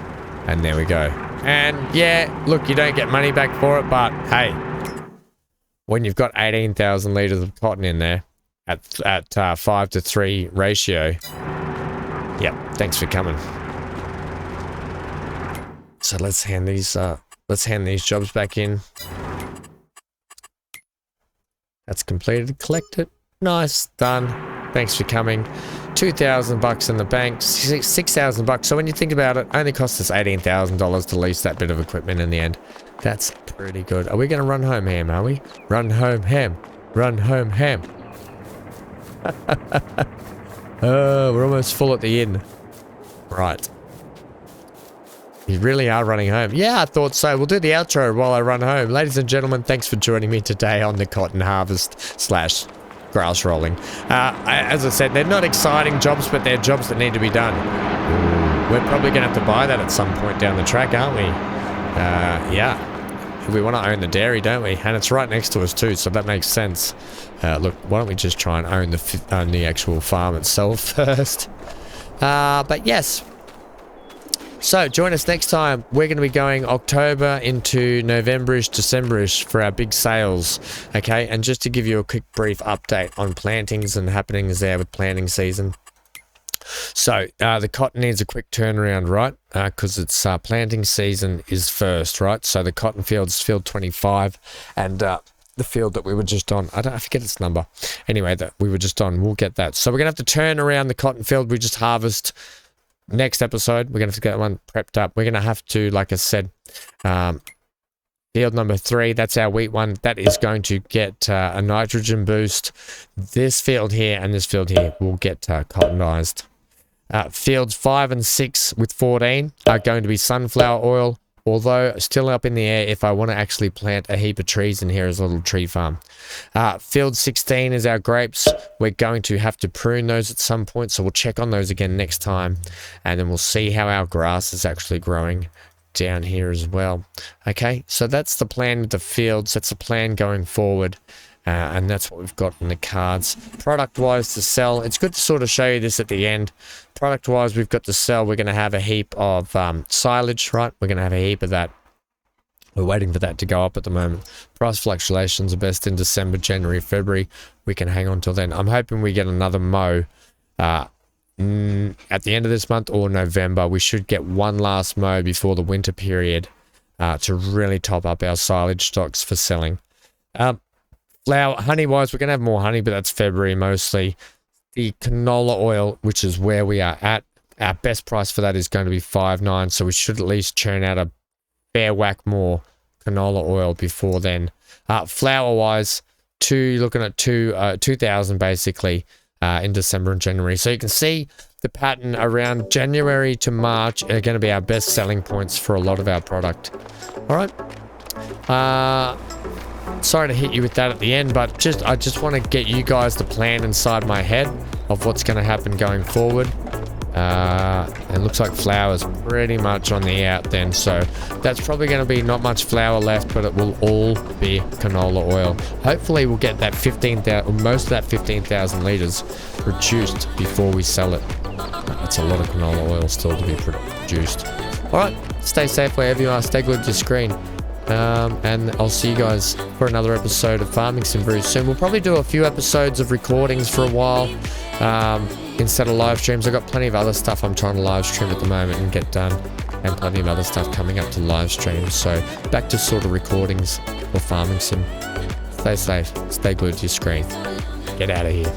A: And there we go. And yeah, look, you don't get money back for it, but hey, when you've got 18,000 litres of cotton in there at 5-to-3 ratio, yep, thanks for coming. So let's hand these jobs back in. That's completed. Collect it. Nice, done. Thanks for coming. $2,000 in the bank. $6,000. So when you think about it, only cost us $18,000 to lease that bit of equipment in the end. That's pretty good. Are we going to run home, Ham? Are we? Run home, Ham. Run home, Ham. Oh, we're almost full at the inn. Right. You really are running home. Yeah, I thought so. We'll do the outro while I run home. Ladies and gentlemen, thanks for joining me today on the cotton harvest / grass rolling. As I said, they're not exciting jobs, but they're jobs that need to be done. Ooh, we're probably going to have to buy that at some point down the track, aren't we? Yeah. We want to own the dairy, don't we? And it's right next to us too, so that makes sense. Look, why don't we just try and own the actual farm itself first? But yes. So join us next time. We're going to be going October into November-ish, December-ish for our big sales. Okay, and just to give you a quick brief update on plantings and happenings there with planting season. So the cotton needs a quick turnaround, right? Because it's planting season is first, right? So the cotton field's field 25, and the field that we were just on, I forget its number. Anyway, that we were just on, we'll get that. So we're gonna have to turn around the cotton field we just harvest. Next episode, we're gonna have to get one prepped up. We're gonna have to, like I said, field number 3, that's our wheat one. That is going to get a nitrogen boost. This field here and this field here will get cottonized. Fields 5 and 6 with 14 are going to be sunflower oil, although still up in the air if I want to actually plant a heap of trees in here as a little tree farm. Field 16 is our grapes. We're going to have to prune those at some point, so we'll check on those again next time, and then we'll see how our grass is actually growing down here as well. Okay, so that's the plan with the fields. That's the plan going forward. And that's what we've got in the cards. Product-wise to sell, it's good to sort of show you this at the end. Product-wise, we've got to sell. We're going to have a heap of silage, right? We're going to have a heap of that. We're waiting for that to go up at the moment. Price fluctuations are best in December, January, February. We can hang on till then. I'm hoping we get another mow at the end of this month or November. We should get one last mow before the winter period to really top up our silage stocks for selling. Flour, honey-wise, we're going to have more honey, but that's February mostly. The canola oil, which is where we are at, our best price for that is going to be $5.9, so we should at least churn out a fair whack more canola oil before then. Flour-wise, looking at 2,000 basically in December and January. So you can see the pattern around January to March are going to be our best selling points for a lot of our product. All right. Sorry to hit you with that at the end, but I just want to get you guys the plan inside my head of what's going to happen going forward. It looks like flour's pretty much on the out then, so that's probably going to be not much flour left, but it will all be canola oil. Hopefully we'll get that 15,000, most of that 15,000 litres reduced before we sell it. That's a lot of canola oil still to be produced. Alright, stay safe wherever you are, stay glued to your screen. And I'll see you guys for another episode of Farming Sim very soon. We'll probably do a few episodes of recordings for a while instead of live streams. I've got plenty of other stuff I'm trying to live stream at the moment and get done, and plenty of other stuff coming up to live stream. So back to sort of recordings for Farming Sim. Stay safe, stay glued to your screen. Get out of here.